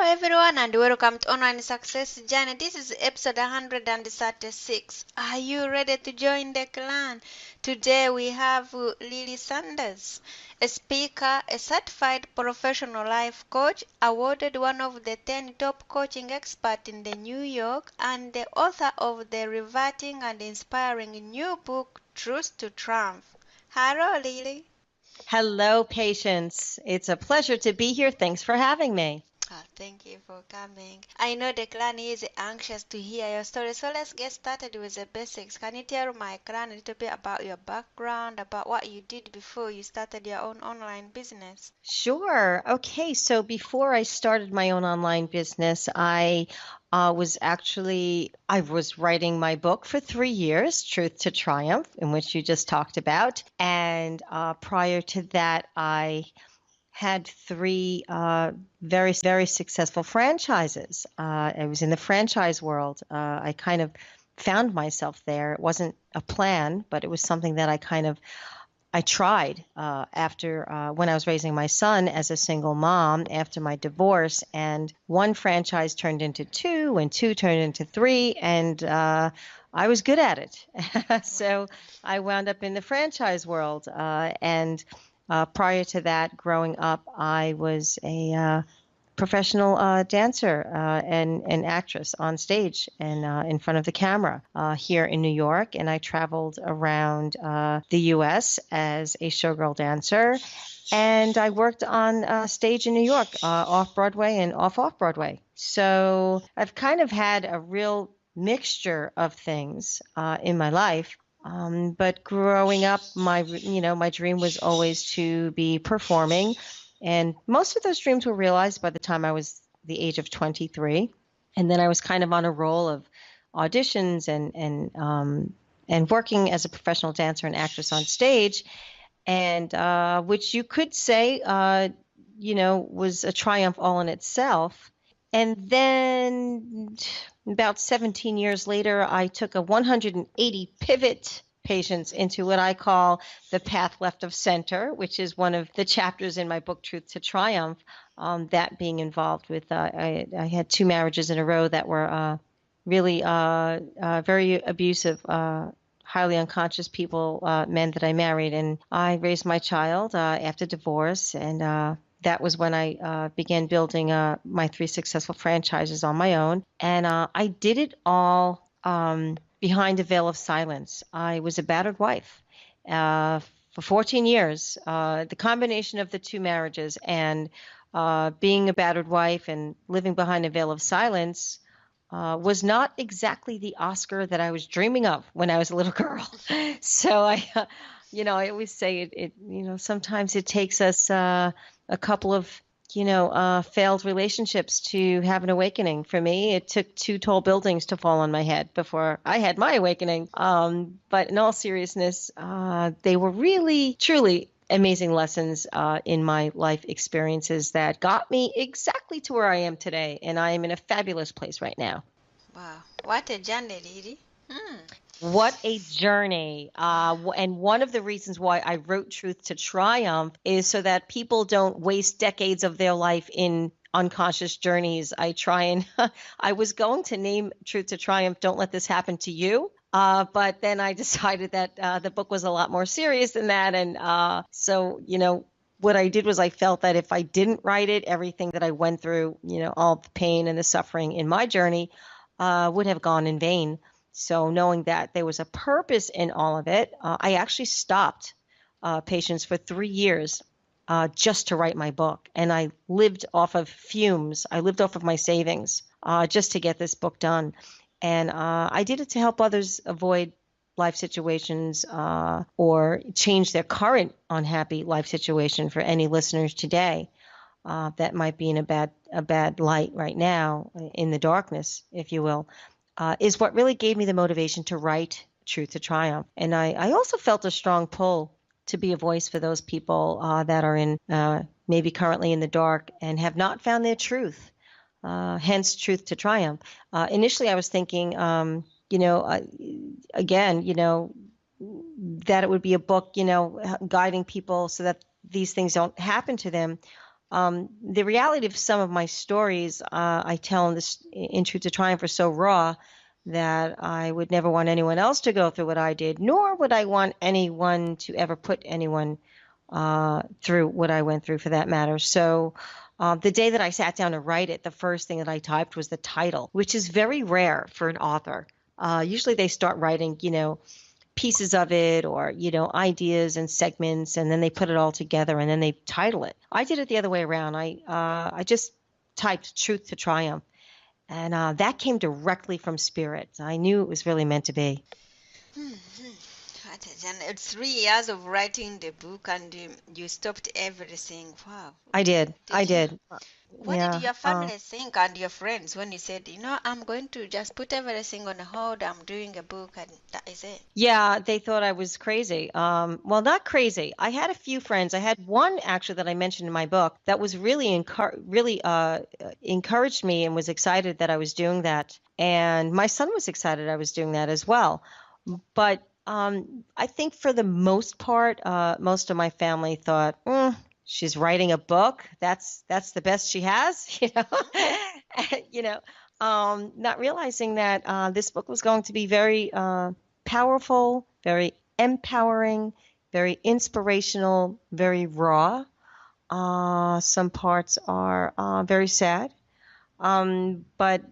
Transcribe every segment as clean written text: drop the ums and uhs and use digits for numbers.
everyone, and welcome to Online Success Journey. This is episode 136. Are you ready to join the clan? Today we have Lily Sanders, a speaker, a certified professional life coach, awarded one of the 10 top coaching experts in the New York, and the author of the riveting and inspiring new book, Truth to Triumph. Hello, Lily. Hello, Patience. It's a pleasure to be here. Thanks for having me. Thank you for coming. I know the clan is anxious to hear your story, so let's get started with the basics. Can you tell my clan a little bit about your background, about what you did before you started your own online business? Sure. Okay. So before I started my own online business, I was writing my book for 3 years, Truth to Triumph, in which you just talked about. And prior to that, I had three very, very successful franchises. I was in the franchise world. I kind of found myself there. It wasn't a plan, but it was something that I tried after when I was raising my son as a single mom after my divorce, and one franchise turned into two, and two turned into three, and I was good at it. So I wound up in the franchise world, and prior to that, growing up, I was a professional dancer and actress on stage and in front of the camera here in New York. And I traveled around the U.S. as a showgirl dancer. And I worked on stage in New York, off-Broadway and off-Broadway. So I've kind of had a real mixture of things in my life. But growing up, my dream was always to be performing. And most of those dreams were realized by the time I was the age of 23. And then I was kind of on a roll of auditions and working as a professional dancer and actress on stage, and which you could say, was a triumph all in itself. And then about 17 years later, I took a 180 pivot, Patience, into what I call the path left of center, which is one of the chapters in my book, Truth to Triumph, that being involved with, I had two marriages in a row that were really very abusive, highly unconscious people, men that I married. And I raised my child after divorce, and that was when I began building my three successful franchises on my own. And I did it all behind a veil of silence. I was a battered wife for 14 years. The combination of the two marriages and being a battered wife and living behind a veil of silence was not exactly the Oscar that I was dreaming of when I was a little girl. So I always say sometimes it takes us a couple of failed relationships to have an awakening. For me, it took two tall buildings to fall on my head before I had my awakening. But in all seriousness, they were really, truly amazing lessons in my life experiences that got me exactly to where I am today. And I am in a fabulous place right now. Wow, what a journey, Lily. Hmm. What a journey. And one of the reasons why I wrote Truth to Triumph is so that people don't waste decades of their life in unconscious journeys. I was going to name Truth to Triumph, Don't Let This Happen to You. But then I decided that the book was a lot more serious than that. And so what I did was I felt that if I didn't write it, everything that I went through, all the pain and the suffering in my journey would have gone in vain. So knowing that there was a purpose in all of it, I actually stopped Patience for 3 years just to write my book. And I lived off of fumes. I lived off of my savings just to get this book done. And I did it to help others avoid life situations or change their current unhappy life situation for any listeners today that might be in a bad light right now, in the darkness, if you will. Is what really gave me the motivation to write Truth to Triumph. And I also felt a strong pull to be a voice for those people that are in maybe currently in the dark and have not found their truth, hence Truth to Triumph. Initially, I was thinking, again, that it would be a book, guiding people so that these things don't happen to them. The reality of some of my stories I tell in Truth to Triumph are so raw that I would never want anyone else to go through what I did, nor would I want anyone to ever put anyone through what I went through for that matter. So the day that I sat down to write it, the first thing that I typed was the title, which is very rare for an author. Usually they start writing, pieces of it or, ideas and segments, and then they put it all together and then they title it. I did it the other way around. I just typed Truth to Triumph, and that came directly from spirit. I knew it was really meant to be. And it's 3 years of writing the book, and you stopped everything. Wow. I did. Did I you? did. What did Yeah. your family think and your friends when you said, I'm going to just put everything on hold, I'm doing a book, and that is it? Yeah, they thought I was crazy. Well, not crazy. I had a few friends. I had one actually that I mentioned in my book that was really encouraged me and was excited that I was doing that. And my son was excited I was doing that as well. But I think for the most part, most of my family thought, she's writing a book. That's the best she has, you know, not realizing that this book was going to be very powerful, very empowering, very inspirational, very raw. Some parts are very sad. But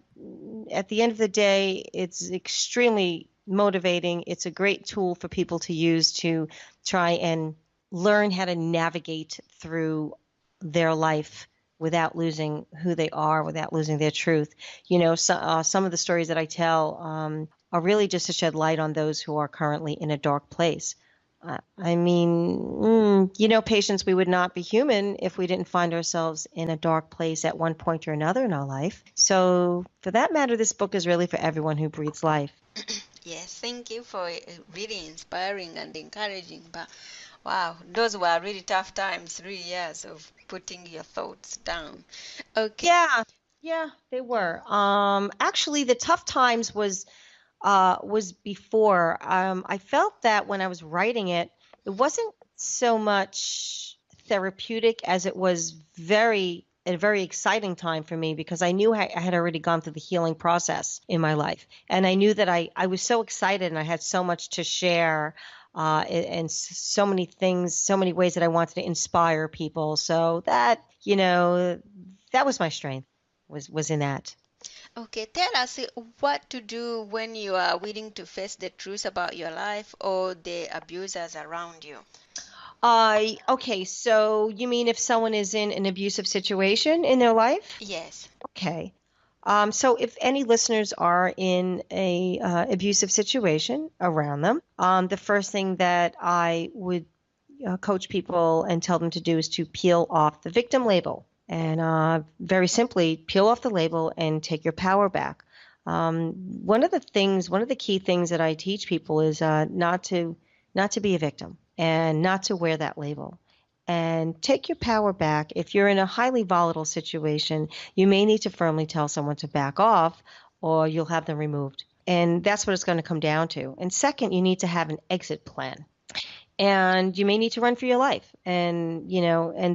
at the end of the day, it's extremely motivating. It's a great tool for people to use to try and learn how to navigate through their life without losing who they are, without losing their truth. Some of the stories that I tell are really just to shed light on those who are currently in a dark place. I mean, Patience, we would not be human if we didn't find ourselves in a dark place at one point or another in our life. So, for that matter, this book is really for everyone who breathes life. Yes, thank you for really inspiring and encouraging. But wow, those were really tough times, 3 years of putting your thoughts down. Okay. Yeah, they were. Actually, the tough times was before. I felt that when I was writing it, it wasn't so much therapeutic as it was a very exciting time for me because I knew I had already gone through the healing process in my life. And I knew that I was so excited and I had so much to share and so many things, so many ways that I wanted to inspire people. So that was my strength, was in that. Okay, tell us what to do when you are willing to face the truth about your life or the abusers around you. Okay, so you mean if someone is in an abusive situation in their life? Yes. Okay. So if any listeners are in a abusive situation around them, the first thing that I would coach people and tell them to do is to peel off the victim label. And very simply, peel off the label and take your power back. One of the key things that I teach people is not to be a victim and not to wear that label. And take your power back. If you're in a highly volatile situation, you may need to firmly tell someone to back off, or you'll have them removed. And that's what it's going to come down to. And second, you need to have an exit plan, and you may need to run for your life, and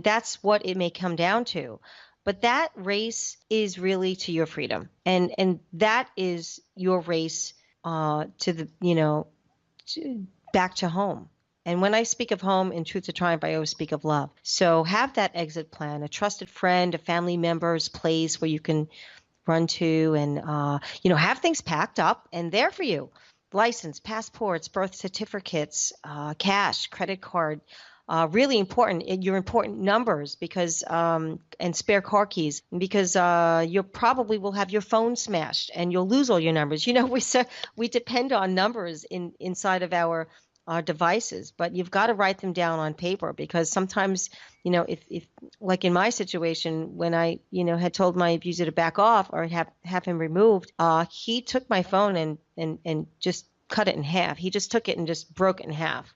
that's what it may come down to. But that race is really to your freedom, and that is your race to the back to home. And when I speak of home in Truth to Triumph, I always speak of love. So have that exit plan, a trusted friend, a family member's place where you can run to, and have things packed up and there for you: license, passports, birth certificates, cash, credit card. Really important, your important numbers, because and spare car keys, because you probably will have your phone smashed and you'll lose all your numbers. We depend on numbers inside of our devices, but you've got to write them down on paper, because sometimes, if like in my situation, when I, had told my abuser to back off or have him removed, he took my phone and just cut it in half. He just took it and just broke it in half.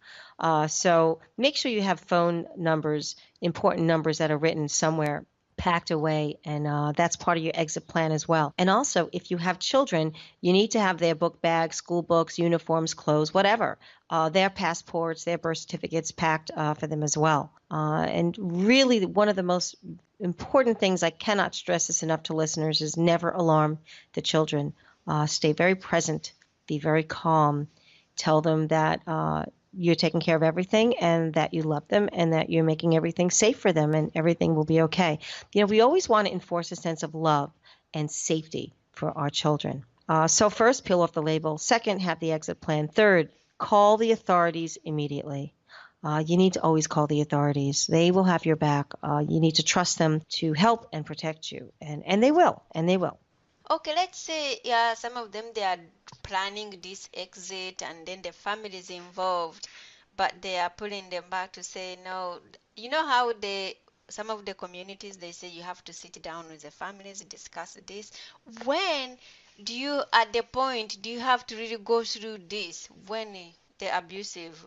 So make sure you have phone numbers, important numbers that are written somewhere packed away, and that's part of your exit plan as well. And also, if you have children, you need to have their book bags, school books, uniforms, clothes, whatever, their passports, their birth certificates packed for them as well. And really, one of the most important things, I cannot stress this enough to listeners, is never alarm the children. Stay very present, be very calm, tell them that you're taking care of everything and that you love them and that you're making everything safe for them and everything will be okay. We always want to enforce a sense of love and safety for our children. So first, peel off the label. Second, have the exit plan. Third, call the authorities immediately. You need to always call the authorities. They will have your back. You need to trust them to help and protect you, and they will, and they will. Okay, let's say some of them, they are planning this exit and then the family is involved, but they are pulling them back to say no. You know how some of the communities, they say you have to sit down with the families, discuss this. When at the point, do you have to really go through this when the abusive,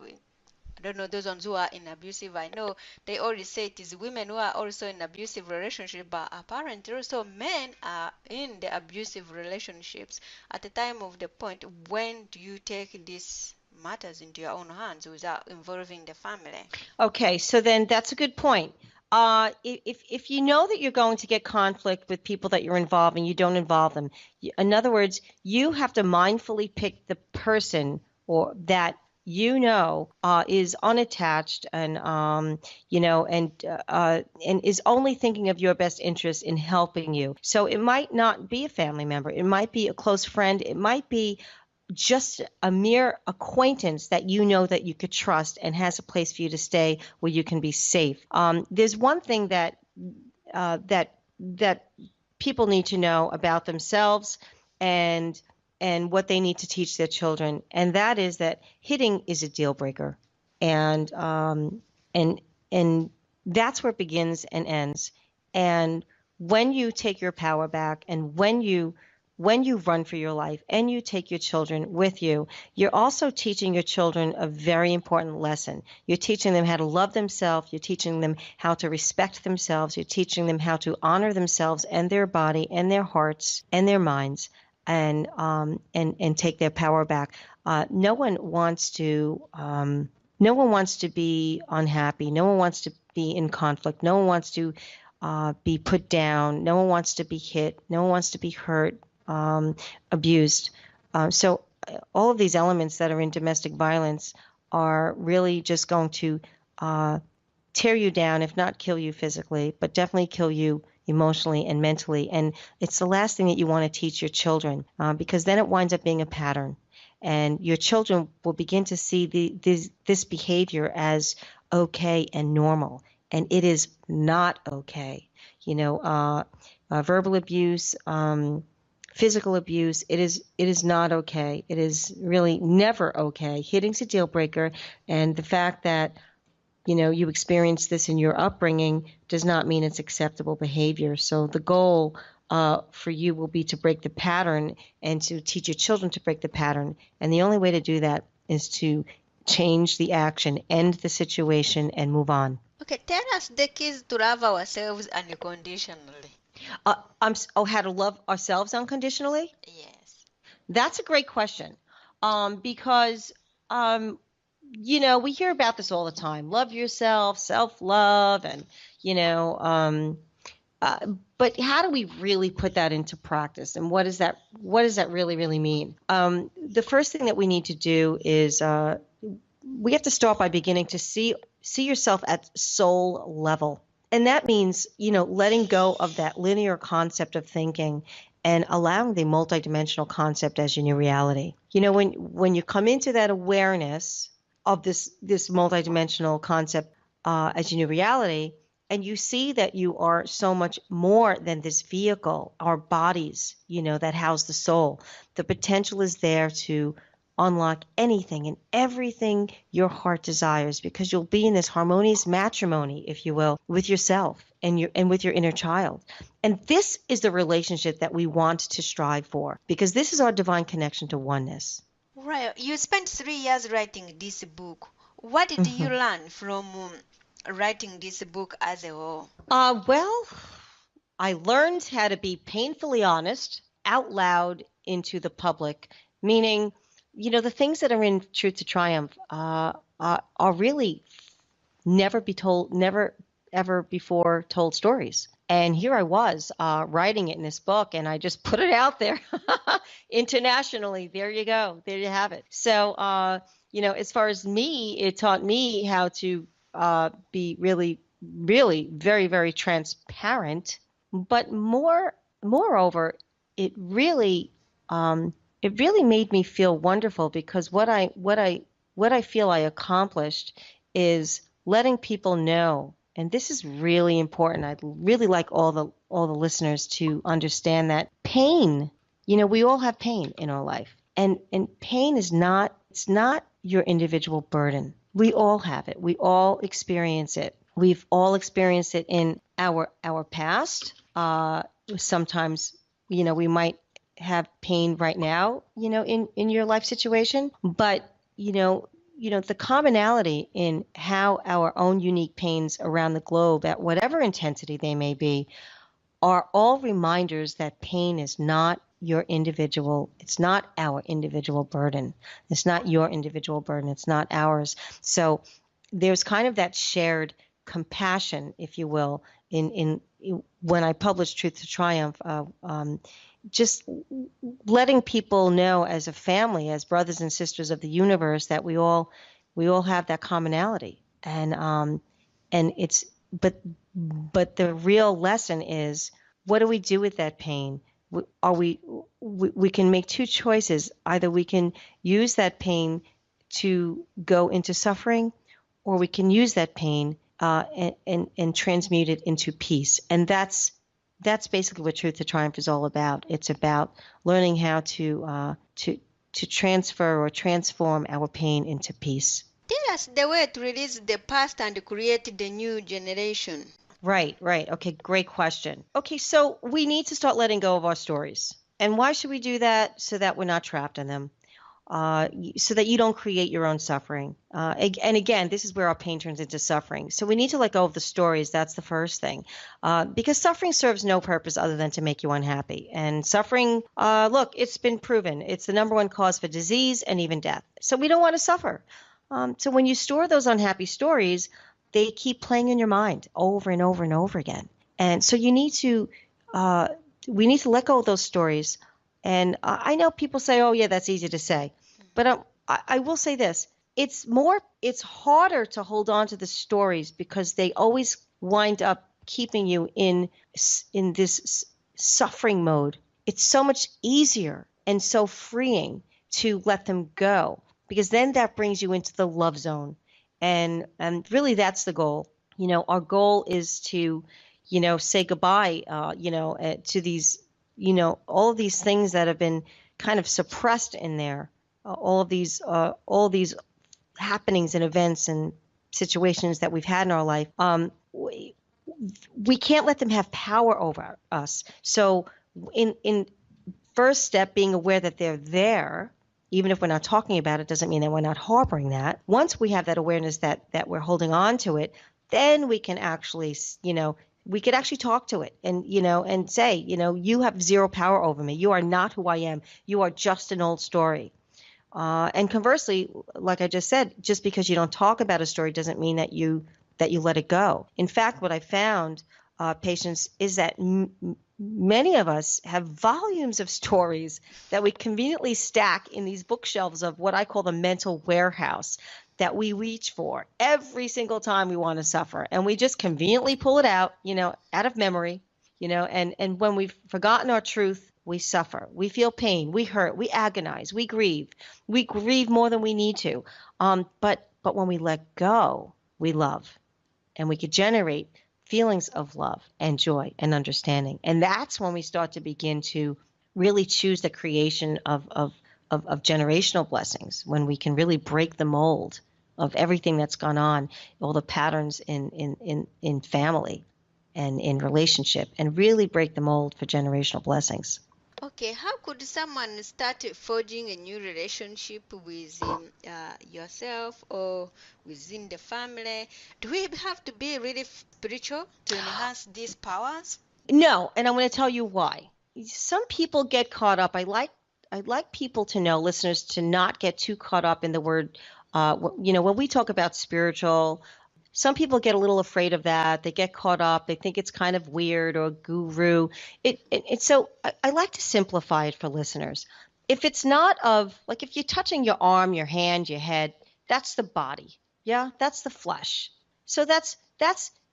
I don't know, those ones who are in abusive, I know they always say it is women who are also in abusive relationship, but apparently also men are in the abusive relationships. At the time of the point, when do you take these matters into your own hands without involving the family? Okay, so then that's a good point. If you know that you're going to get conflict with people that you're involving, you don't involve them. In other words, you have to mindfully pick the person or that is unattached and and is only thinking of your best interest in helping you. So it might not be a family member, it might be a close friend, it might be just a mere acquaintance that you know that you could trust and has a place for you to stay where you can be safe. There's one thing that that people need to know about themselves and what they need to teach their children, and that is that hitting is a deal breaker, and and that's where it begins and ends. And when you take your power back, and when you run for your life and you take your children with you, you're also teaching your children a very important lesson. You're teaching them how to love themselves. You're teaching them how to respect themselves. You're teaching them how to honor themselves and their body and their hearts and their minds, and take their power back. No one wants to be unhappy. No one wants to be in conflict. No one wants to be put down. No one wants to be hit. No one wants to be hurt, abused. So all of these elements that are in domestic violence are really just going to tear you down, if not kill you physically, but definitely kill you emotionally and mentally. And it's the last thing that you want to teach your children, because then it winds up being a pattern. And your children will begin to see this behavior as okay and normal. And it is not okay. Verbal abuse, physical abuse, it is not okay. It is really never okay. Hitting's a deal breaker, and the fact that you experienced this in your upbringing does not mean it's acceptable behavior. So the goal for you will be to break the pattern and to teach your children to break the pattern. And the only way to do that is to change the action, end the situation, and move on. Okay, tell us the keys to love ourselves unconditionally. How to love ourselves unconditionally? Yes. That's a great question, because we hear about this all the time. Love yourself, self-love, and but how do we really put that into practice? And what does that really mean? The first thing that we need to do is we have to start by beginning to see yourself at soul level. And that means, letting go of that linear concept of thinking and allowing the multidimensional concept as your new reality. When you come into that awareness of this multidimensional concept as your new reality, and you see that you are so much more than this vehicle, our bodies, that house the soul. The potential is there to unlock anything and everything your heart desires, because you'll be in this harmonious matrimony, if you will, with yourself and with your inner child. And this is the relationship that we want to strive for, because this is our divine connection to oneness. Right. You spent 3 years writing this book. What did you learn from writing this book as a whole? Well, I learned how to be painfully honest out loud into the public, meaning, the things that are in Truth to Triumph are really never ever before told stories. And here I was writing it in this book, and I just put it out there internationally. There you go. There you have it. So, as far as me, it taught me how to be really, really very, very transparent. But moreover, it really, it really made me feel wonderful because what I feel I accomplished is letting people know, and this is really important. I'd really like all the listeners to understand that pain, we all have pain in our life. And pain is not, it's not your individual burden. We all have it. We all experience it. We've all experienced it in our past. Sometimes, we might have pain right now, in your life situation, but the commonality in how our own unique pains around the globe, at whatever intensity they may be, are all reminders that pain is not it's not our individual burden. It's not your individual burden. It's not ours. So there's kind of that shared compassion, if you will, in when I published Truth to Triumph, just letting people know as a family, as brothers and sisters of the universe, that we all have that commonality. And it's but the real lesson is, what do we do with that pain? We can make two choices. Either we can use that pain to go into suffering, or we can use that pain and transmute it into peace. And that's basically what Truth to Triumph is all about. It's about learning how to transfer or transform our pain into peace. Tell us the way to release the past and create the new generation. Right. Okay, great question. Okay, so we need to start letting go of our stories. And why should we do that? So that we're not trapped in them. So that you don't create your own suffering. And again, this is where our pain turns into suffering. So we need to let go of the stories. That's the first thing. Because suffering serves no purpose other than to make you unhappy. And suffering, look, it's been proven. It's the number one cause for disease and even death. So we don't want to suffer. So when you store those unhappy stories, they keep playing in your mind over and over and over again. And so we need to let go of those stories. And I know people say, oh, yeah, that's easy to say. But I will say this. It's harder to hold on to the stories because they always wind up keeping you in this suffering mode. It's so much easier and so freeing to let them go, because then that brings you into the love zone. And really that's the goal. Our goal is to, say goodbye, to these, all of these things that have been kind of suppressed in there, all these happenings and events and situations that we've had in our life. We can't let them have power over us. So in first step, being aware that they're there, even if we're not talking about it, doesn't mean that we're not harboring that. Once we have that awareness that we're holding on to it, then we can actually, we could actually talk to it and, and say, you have zero power over me. You are not who I am. You are just an old story. And conversely, like I just said, just because you don't talk about a story doesn't mean that you let it go. In fact, what I found, patients, is that many of us have volumes of stories that we conveniently stack in these bookshelves of what I call the mental warehouse, that we reach for every single time we want to suffer. And we just conveniently pull it out, out of memory, and when we've forgotten our truth, we suffer. We feel pain. We hurt. We agonize. We grieve. We grieve more than we need to. But when we let go, we love. And we could generate feelings of love and joy and understanding. And that's when we start to begin to really choose the creation of generational blessings, when we can really break the mold of everything that's gone on, all the patterns in family and in relationship, and really break the mold for generational blessings. Okay, how could someone start forging a new relationship with yourself or within the family? Do we have to be really spiritual to enhance these powers? No, and I'm going to tell you why. Some people get caught up. I'd like people to know, listeners, to not get too caught up in the word. When we talk about spiritual, some people get a little afraid of that. They get caught up. They think it's kind of weird or guru. So I like to simplify it for listeners. If it's not of, like, if you're touching your arm, your hand, your head, that's the body. Yeah, that's the flesh. So that's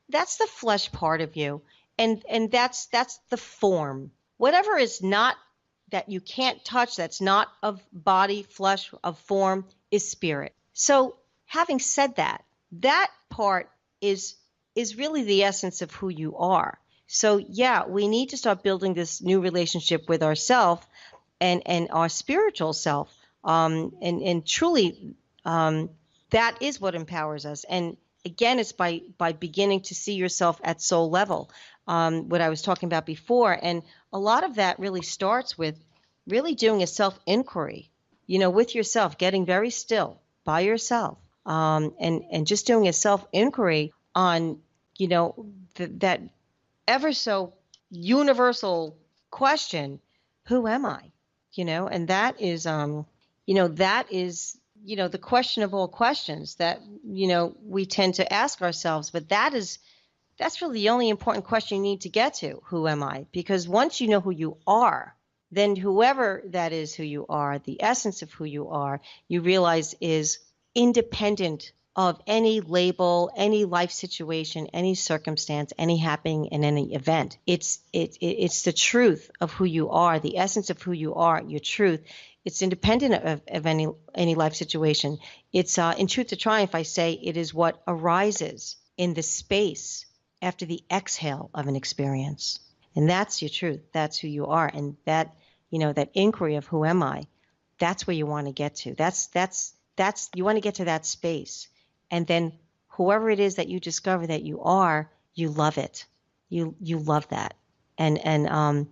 the flesh part of you, and that's the form. Whatever is not, that you can't touch, that's not of body, flesh, of form, is spirit. So having said that, that part is really the essence of who you are. So yeah, we need to start building this new relationship with ourself and our spiritual self. And truly, that is what empowers us. And again, it's by beginning to see yourself at soul level, what I was talking about before. And a lot of that really starts with really doing a self inquiry, with yourself, getting very still by yourself, and just doing a self inquiry on, that ever so universal question, who am I? And that is the question of all questions that, we tend to ask ourselves. But that's really the only important question you need to get to. Who am I? Because once you know who you are, then whoever that is who you are, the essence of who you are, you realize is independent of any label, any life situation, any circumstance, any happening in any event. It's the truth of who you are, the essence of who you are, your truth. It's independent of any life situation. It's in Truth to Triumph, I say it is what arises in the space after the exhale of an experience. And that's your truth. That's who you are. And that, that inquiry of who am I, that's where you want to get to. That's you want to get to that space. And then whoever it is that you discover that you are, you love it. You love that. And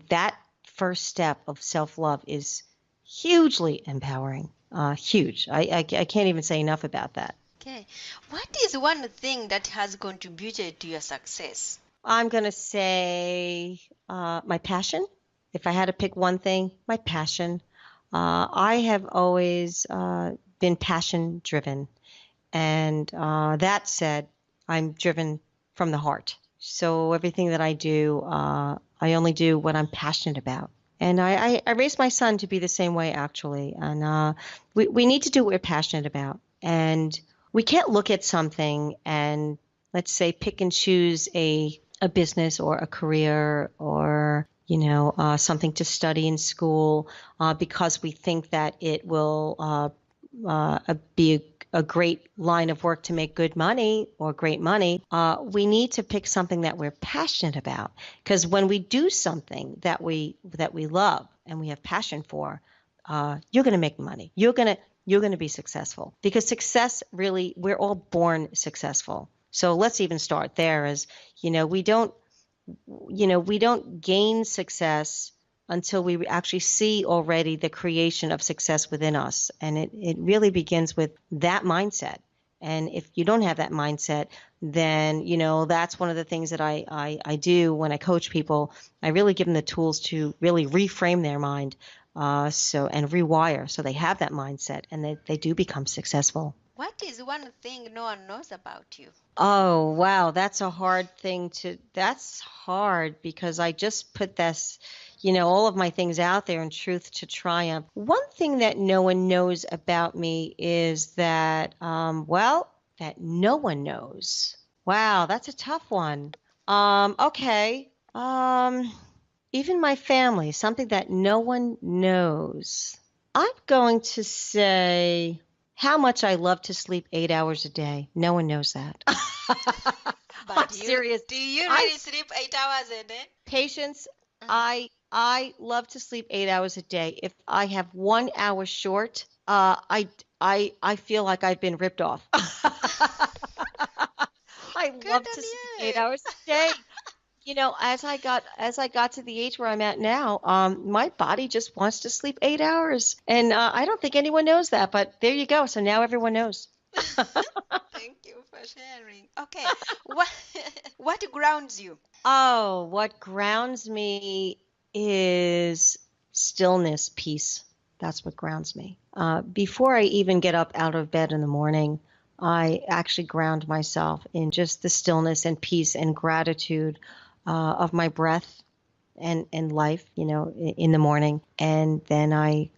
that first step of self-love is hugely empowering. Huge. I can't even say enough about that. Okay. What is one thing that has contributed to your success? I'm going to say my passion. If I had to pick one thing, my passion. I have always been passion driven. And that said, I'm driven from the heart. So everything that I do, I only do what I'm passionate about. And I raised my son to be the same way, actually. And we need to do what we're passionate about. And we can't look at something and, let's say, pick and choose a business or a career or, something to study in school because we think that it will be a great line of work to make good money or great money. We need to pick something that we're passionate about, because when we do something that we love and we have passion for, you're going to make money. You're going to be successful, because success, really, we're all born successful. So let's even start there. As we don't gain success until we actually see already the creation of success within us. And it really begins with that mindset. And if you don't have that mindset, then, that's one of the things that I do when I coach people. I really give them the tools to really reframe their mind and rewire so they have that mindset and they do become successful. What is one thing no one knows about you? Oh, wow. That's hard because I just put this, all of my things out there in Truth to Triumph. One thing that no one knows about me is that, that no one knows. Wow, that's a tough one. Okay. Even my family, something that no one knows. I'm going to say how much I love to sleep 8 hours a day. No one knows that. But I'm serious. Do you really sleep 8 hours a day? Patience, I love to sleep 8 hours a day. If I have 1 hour short, I feel like I've been ripped off. I love to sleep 8 hours a day. As I got to the age where I'm at now, my body just wants to sleep 8 hours. And I don't think anyone knows that, but there you go. So now everyone knows. Thank you for sharing. Okay. What what grounds you? Oh, what grounds me is stillness, peace. That's what grounds me. Before I even get up out of bed in the morning, I actually ground myself in just the stillness and peace and gratitude of my breath and life, in the morning. And then I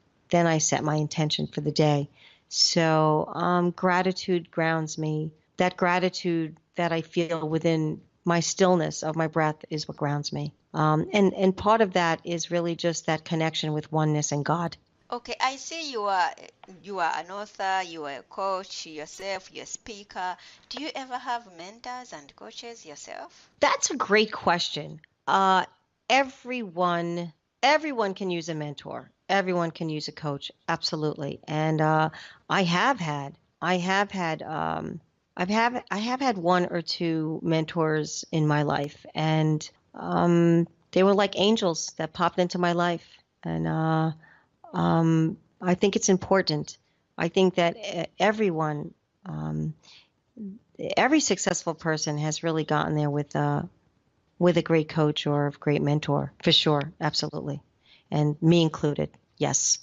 set my intention for the day. So gratitude grounds me. That gratitude that I feel within my stillness of my breath is what grounds me. And part of that is really just that connection with oneness and God. Okay, I see you are an author, you are a coach yourself, you're a speaker. Do you ever have mentors and coaches yourself? That's a great question. Uh, everyone, everyone can use a mentor. Everyone can use a coach. Absolutely. And I have had, I have had, I have had one or two mentors in my life, and they were like angels that popped into my life. And I think it's important. I think that everyone, um, every successful person has really gotten there with a great coach or a great mentor, for sure, absolutely. And me included, yes.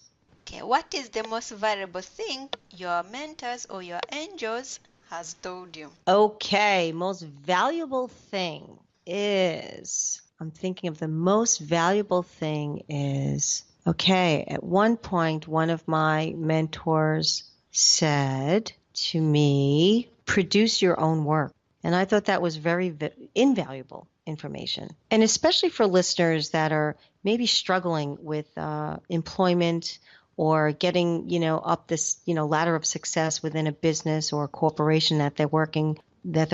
Okay, what is the most valuable thing your mentors or your angels has told you? Okay, most valuable thing is, I'm thinking of the most valuable thing is, okay, at one point, one of my mentors said to me, produce your own work. And I thought that was very invaluable information. And especially for listeners that are maybe struggling with employment or getting, up this, ladder of success within a business or a corporation that they're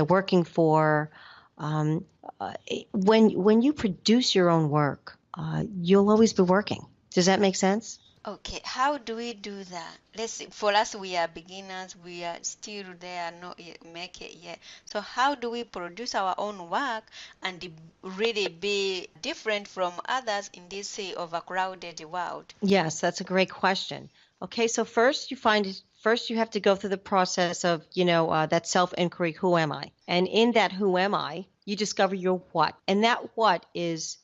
working for. Um, uh, when you produce your own work, you'll always be working. Does that make sense? Okay, how do we do that? Let's see, for us, we are beginners, we are still there, not yet make it yet. So, how do we produce our own work and really be different from others in this say overcrowded world? Yes, that's a great question. Okay, so first you have to go through the process of, that self-inquiry, who am I? And in that who am I, you discover your what. And that what is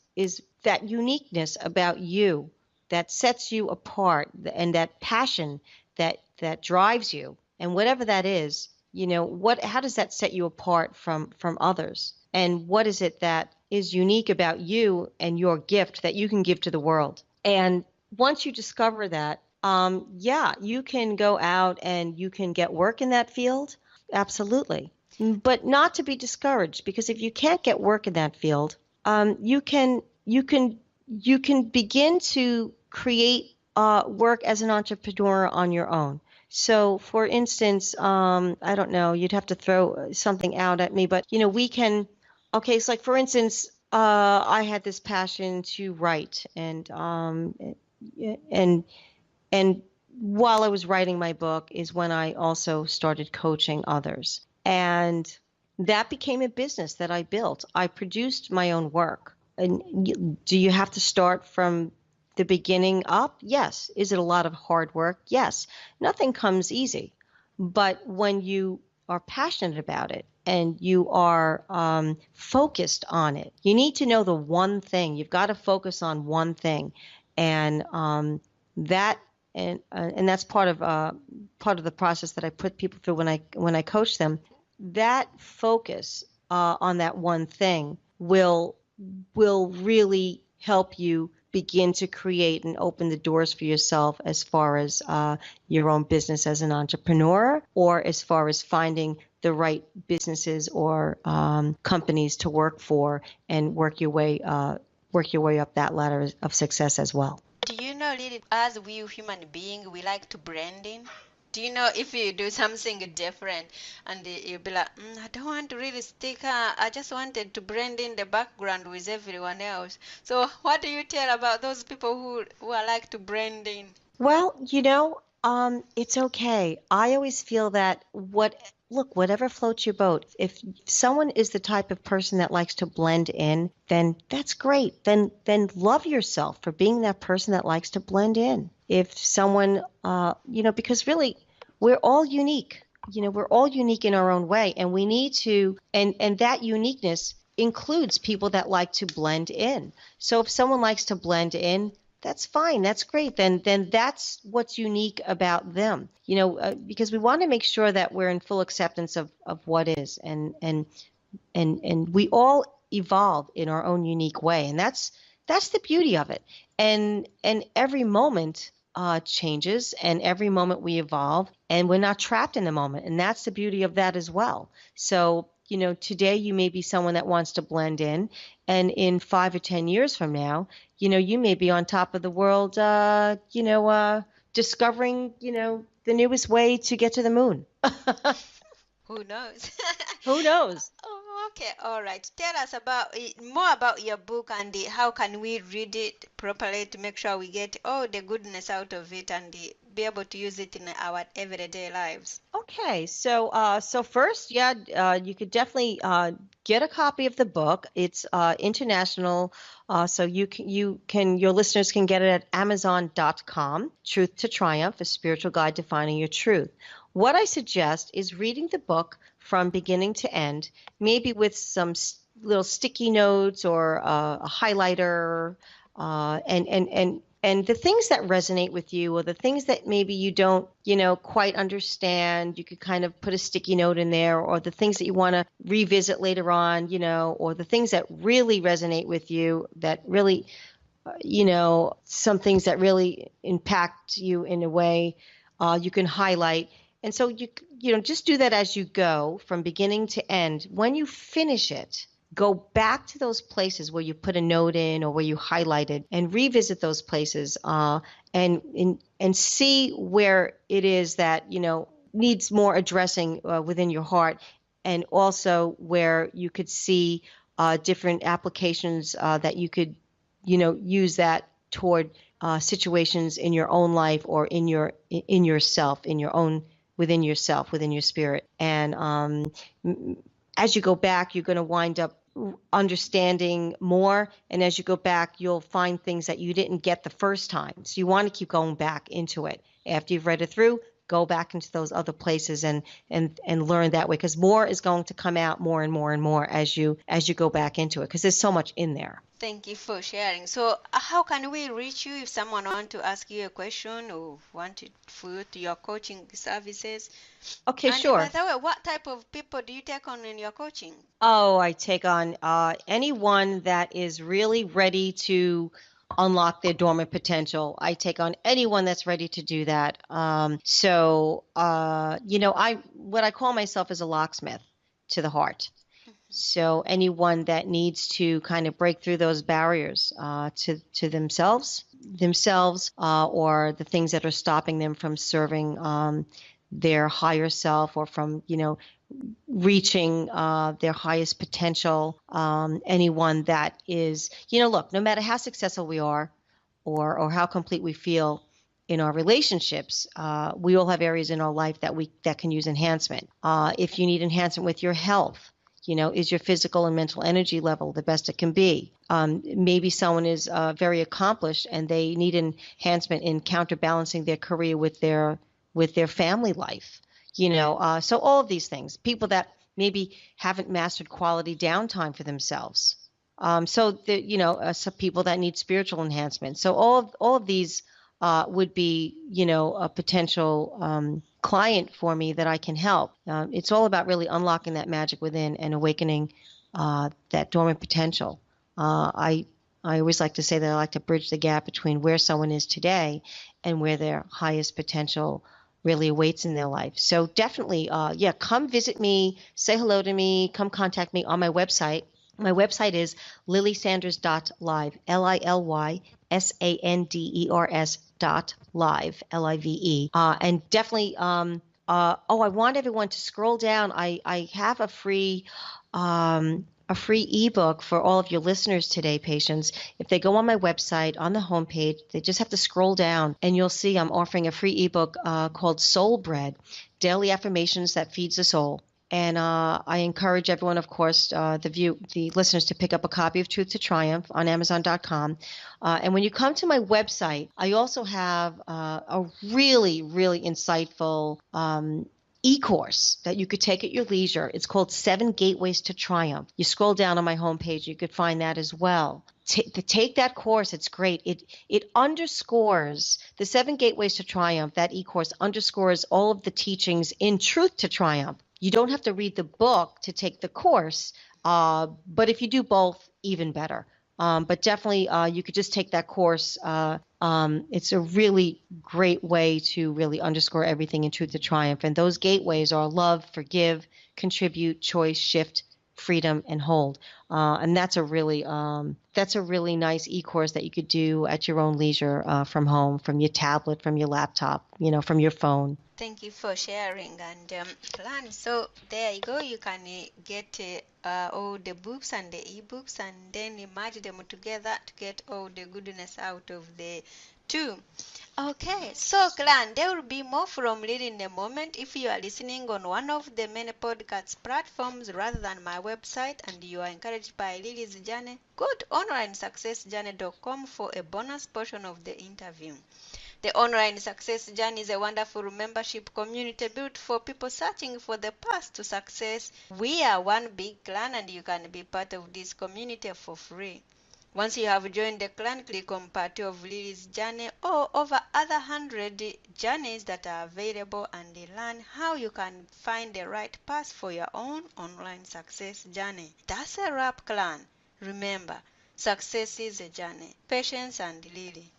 that uniqueness about you that sets you apart and that passion that drives you. And whatever that is, how does that set you apart from others? And what is it that is unique about you and your gift that you can give to the world? And once you discover that, yeah, you can go out and you can get work in that field. Absolutely. But not to be discouraged, because if you can't get work in that field, you can begin to create work as an entrepreneur on your own. So, for instance, I don't know, you'd have to throw something out at me, but we can. Okay, so like for instance, I had this passion to write, and and while I was writing my book is when I also started coaching others. And that became a business that I built. I produced my own work. And do you have to start from the beginning up? Yes. Is it a lot of hard work? Yes. Nothing comes easy. But when you are passionate about it and you are focused on it, you need to know the one thing. You've got to focus on one thing. And that and that's part of the process that I put people through when I coach them. That focus on that one thing will really help you begin to create and open the doors for yourself as far as your own business as an entrepreneur, or as far as finding the right businesses or companies to work for and work your way up that ladder of success as well. Do you know, Lily, as we human beings, we like to branding? Do you know if you do something different and you'll be like, I don't want to really stick, I just wanted to blend in the background with everyone else. So, what do you tell about those people who are like to blend in? Well, it's okay. I always feel that whatever floats your boat. If someone is the type of person that likes to blend in, then that's great. Then love yourself for being that person that likes to blend in. If someone, because really we're all unique. we're all unique in our own way, and we need to, and that uniqueness includes people that like to blend in. So if someone likes to blend in, that's fine. That's great. Then that's what's unique about them. Because we want to make sure that we're in full acceptance of what is, and we all evolve in our own unique way, and that's the beauty of it. And every moment changes, and every moment we evolve, and we're not trapped in the moment, and that's the beauty of that as well. So today you may be someone that wants to blend in, and in 5 or 10 years from now, you may be on top of the world, discovering the newest way to get to the moon. Who knows? Who knows? Oh, okay, all right. Tell us more about your book, and how can we read it properly to make sure we get all the goodness out of it and be able to use it in our everyday lives. Okay, so first, you could definitely get a copy of the book. It's international, so your listeners can get it at Amazon.com. Truth to Triumph: A Spiritual Guide to Finding Your Truth. What I suggest is reading the book from beginning to end, maybe with some little sticky notes or a highlighter, and the things that resonate with you, or the things that maybe you don't, quite understand, you could kind of put a sticky note in there, or the things that you want to revisit later on, or the things that really resonate with you, that really, some things that really impact you in a way, you can highlight. And so just do that as you go from beginning to end. When you finish it, go back to those places where you put a note in or where you highlighted, and revisit those places, and see where it is that needs more addressing within your heart, and also where you could see different applications that you could use that toward situations in your own life, or in yourself, within yourself, within your spirit. And as you go back, you're going to wind up understanding more, and as you go back, you'll find things that you didn't get the first time. So you want to keep going back into it. After you've read it through, go back into those other places and learn that way, because more is going to come out more and more and more as you go back into it, because there's so much in there. Thank you for sharing. So how can we reach you if someone wants to ask you a question or want to your coaching services? Okay, and sure. By the way, what type of people do you take on in your coaching? Oh, I take on anyone that is really ready to unlock their dormant potential. I take on anyone that's ready to do that. What I call myself is a locksmith to the heart. So anyone that needs to kind of break through those barriers to themselves, or the things that are stopping them from serving their higher self, or from reaching their highest potential. Anyone that is, look, no matter how successful we are, or how complete we feel in our relationships, we all have areas in our life that can use enhancement. If you need enhancement with your health, is your physical and mental energy level the best it can be? Maybe someone is very accomplished and they need enhancement in counterbalancing their career with their family life. So all of these things, people that maybe haven't mastered quality downtime for themselves. Some people that need spiritual enhancement. So all of these would be, a potential client for me that I can help. It's all about really unlocking that magic within and awakening that dormant potential. I always like to say that I like to bridge the gap between where someone is today and where their highest potential really awaits in their life. So definitely, come visit me, say hello to me, come contact me on my website. My website is lilysanders.live, LILYSANDERS.live, LIVE. And definitely, I want everyone to scroll down. I have a free ebook for all of your listeners today, patients. If they go on my website, on the homepage, they just have to scroll down, and you'll see I'm offering a free ebook called Soul Bread, Daily Affirmations That Feeds the Soul. And I encourage everyone, of course, the listeners, to pick up a copy of Truth to Triumph on Amazon.com. And when you come to my website, I also have a really, really insightful e-course that you could take at your leisure. It's called 7 Gateways to Triumph. You scroll down on my homepage, you could find that as well. Take that course. It's great. It underscores the 7 Gateways to Triumph. That e-course underscores all of the teachings in Truth to Triumph. You don't have to read the book to take the course, but if you do both, even better. But definitely, you could just take that course. It's a really great way to really underscore everything in Truth to Triumph. And those gateways are love, forgive, contribute, choice, shift, freedom, and hold. And that's a really nice e-course that you could do at your own leisure, from home, from your tablet, from your laptop, from your phone. Thank you for sharing and Clan. So there you go. You can get all the books and the ebooks and then merge them together to get all the goodness out of the two. Okay, so Clan, there will be more from Lily in a moment. If you are listening on one of the many podcast platforms rather than my website and you are encouraged by Lily's journey, go to onlinesuccessjourney.com for a bonus portion of the interview. The Online Success Journey is a wonderful membership community built for people searching for the path to success. We are one big clan and you can be part of this community for free. Once you have joined the clan, click on part 2 of Lily's journey or over other 100 journeys that are available and learn how you can find the right path for your own online success journey. That's a wrap, clan. Remember, success is a journey. Patience and Lily.